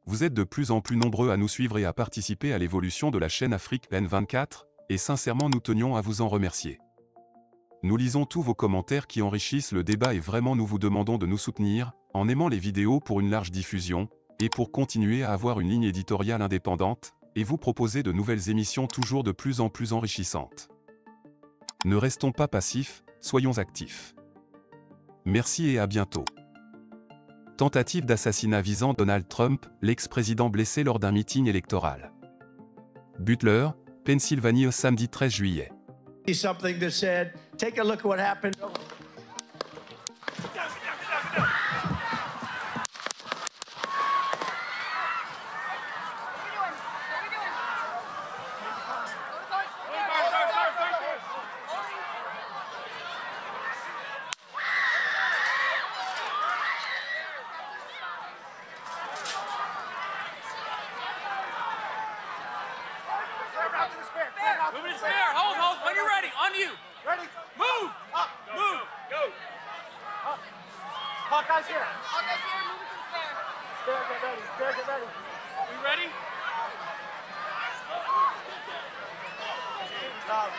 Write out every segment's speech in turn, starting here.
vous êtes de plus en plus nombreux à nous suivre et à participer à l'évolution de la chaîne Afrique N24, et sincèrement nous tenions à vous en remercier. Nous lisons tous vos commentaires qui enrichissent le débat et vraiment nous vous demandons de nous soutenir, en aimant les vidéos pour une large diffusion, et pour continuer à avoir une ligne éditoriale indépendante, et vous proposer de nouvelles émissions toujours de plus en plus enrichissantes. Ne restons pas passifs, soyons actifs. Merci et à bientôt. Tentative d'assassinat visant Donald Trump, l'ex-président blessé lors d'un meeting électoral. Butler, Pennsylvanie, samedi 13 juillet. Something that said, take a look at what happened. Moving to spare. Hold. When you're ready. On you. Ready? Move. Up. Move. Go. Up. Hawkeye's here. Hawkeye's here, move it to the spare. Spare, get ready. Spare, get ready. We ready? Shooter's down.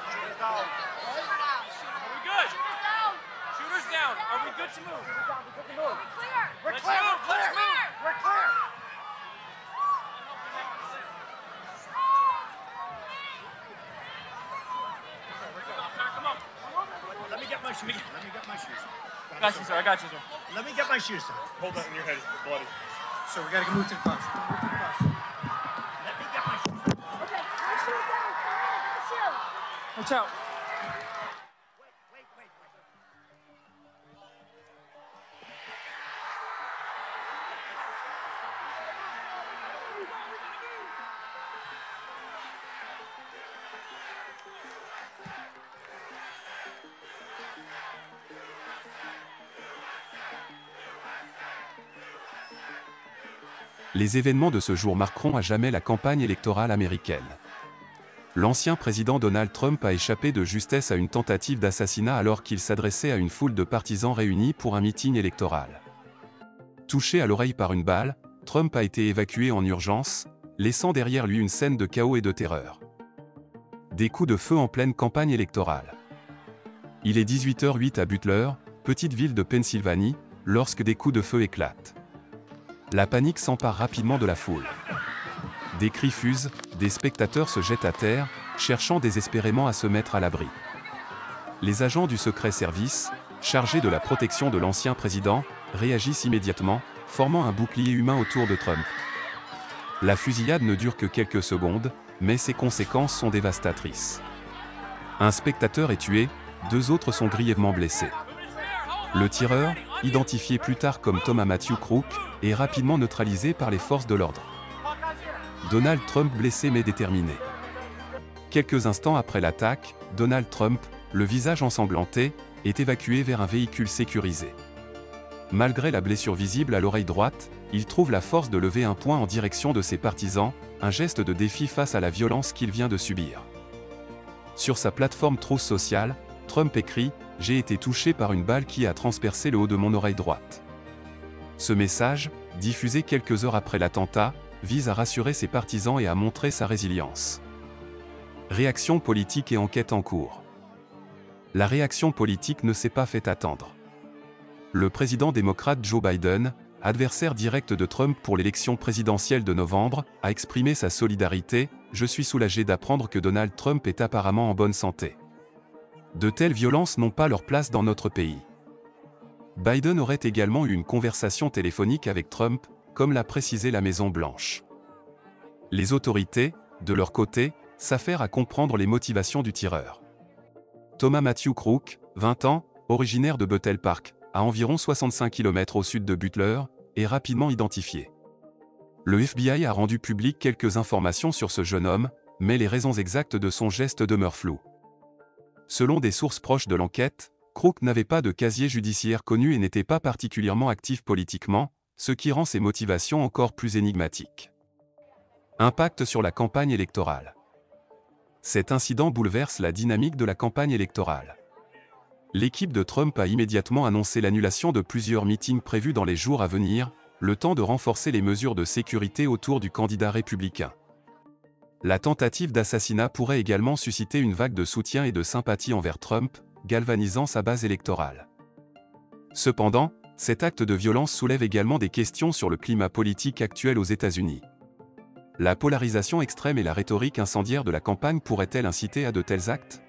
Shooter's down. Shooter down. Are we good? Shooter's down. Shooter's down. Are we good to move? Shooter's down. We're good to move. We're clear. We're Let's clear. move. We're clear. Let's move. We're clear. Come on. Let me get my shoes. Let me get my shoes. Got you, sir. I got you, sir. Let me get my shoes, sir. Hold that in your head. It's bloody. So we gotta move to the bus. Move to the bus. Let me get my shoes. Okay, my shoes down. My shoe. Watch out. Wait. Les événements de ce jour marqueront à jamais la campagne électorale américaine. L'ancien président Donald Trump a échappé de justesse à une tentative d'assassinat alors qu'il s'adressait à une foule de partisans réunis pour un meeting électoral. Touché à l'oreille par une balle, Trump a été évacué en urgence, laissant derrière lui une scène de chaos et de terreur. Des coups de feu en pleine campagne électorale. Il est 18h08 à Butler, petite ville de Pennsylvanie, lorsque des coups de feu éclatent. La panique s'empare rapidement de la foule. Des cris fusent, des spectateurs se jettent à terre, cherchant désespérément à se mettre à l'abri. Les agents du Secret Service, chargés de la protection de l'ancien président, réagissent immédiatement, formant un bouclier humain autour de Trump. La fusillade ne dure que quelques secondes, mais ses conséquences sont dévastatrices. Un spectateur est tué, 2 autres sont grièvement blessés. Le tireur, identifié plus tard comme Thomas Matthew Crook, est rapidement neutralisé par les forces de l'ordre. Donald Trump blessé mais déterminé. Quelques instants après l'attaque, Donald Trump, le visage ensanglanté, est évacué vers un véhicule sécurisé. Malgré la blessure visible à l'oreille droite, il trouve la force de lever un poing en direction de ses partisans, un geste de défi face à la violence qu'il vient de subir. Sur sa plateforme Truth Social, Trump écrit « J'ai été touché par une balle qui a transpercé le haut de mon oreille droite ». Ce message, diffusé quelques heures après l'attentat, vise à rassurer ses partisans et à montrer sa résilience. Réaction politique et enquête en cours. La réaction politique ne s'est pas fait attendre. Le président démocrate Joe Biden, adversaire direct de Trump pour l'élection présidentielle de novembre, a exprimé sa solidarité « Je suis soulagé d'apprendre que Donald Trump est apparemment en bonne santé. De telles violences n'ont pas leur place dans notre pays. » Biden aurait également eu une conversation téléphonique avec Trump, comme l'a précisé la Maison-Blanche. Les autorités, de leur côté, s'affairent à comprendre les motivations du tireur. Thomas Matthew Crook, 20 ans, originaire de Bethel Park, à environ 65 km au sud de Butler, est rapidement identifié. Le FBI a rendu public quelques informations sur ce jeune homme, mais les raisons exactes de son geste demeurent floues. Selon des sources proches de l'enquête, Crook n'avait pas de casier judiciaire connu et n'était pas particulièrement actif politiquement, ce qui rend ses motivations encore plus énigmatiques. Impact sur la campagne électorale. Cet incident bouleverse la dynamique de la campagne électorale. L'équipe de Trump a immédiatement annoncé l'annulation de plusieurs meetings prévus dans les jours à venir, le temps de renforcer les mesures de sécurité autour du candidat républicain. La tentative d'assassinat pourrait également susciter une vague de soutien et de sympathie envers Trump, galvanisant sa base électorale. Cependant, cet acte de violence soulève également des questions sur le climat politique actuel aux États-Unis. La polarisation extrême et la rhétorique incendiaire de la campagne pourraient-elles inciter à de tels actes?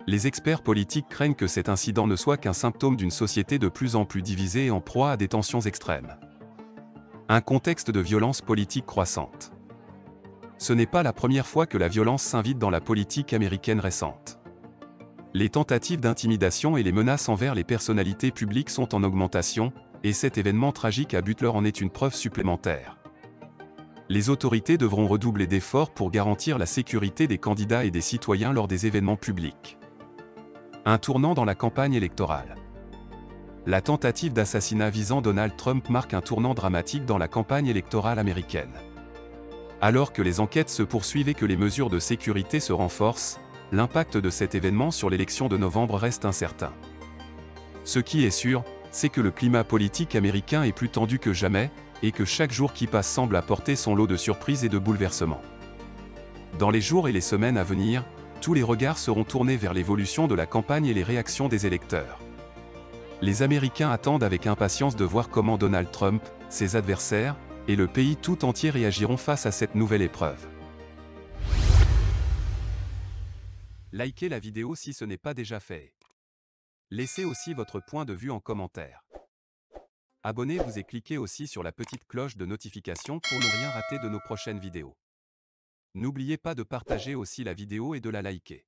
Les experts politiques craignent que cet incident ne soit qu'un symptôme d'une société de plus en plus divisée et en proie à des tensions extrêmes. Un contexte de violence politique croissante. Ce n'est pas la première fois que la violence s'invite dans la politique américaine récente. Les tentatives d'intimidation et les menaces envers les personnalités publiques sont en augmentation, et cet événement tragique à Butler en est une preuve supplémentaire. Les autorités devront redoubler d'efforts pour garantir la sécurité des candidats et des citoyens lors des événements publics. Un tournant dans la campagne électorale. La tentative d'assassinat visant Donald Trump marque un tournant dramatique dans la campagne électorale américaine. Alors que les enquêtes se poursuivent et que les mesures de sécurité se renforcent, l'impact de cet événement sur l'élection de novembre reste incertain. Ce qui est sûr, c'est que le climat politique américain est plus tendu que jamais, et que chaque jour qui passe semble apporter son lot de surprises et de bouleversements. Dans les jours et les semaines à venir, tous les regards seront tournés vers l'évolution de la campagne et les réactions des électeurs. Les Américains attendent avec impatience de voir comment Donald Trump, ses adversaires, et le pays tout entier réagiront face à cette nouvelle épreuve. Likez la vidéo si ce n'est pas déjà fait. Laissez aussi votre point de vue en commentaire. Abonnez-vous et cliquez aussi sur la petite cloche de notification pour ne rien rater de nos prochaines vidéos. N'oubliez pas de partager aussi la vidéo et de la liker.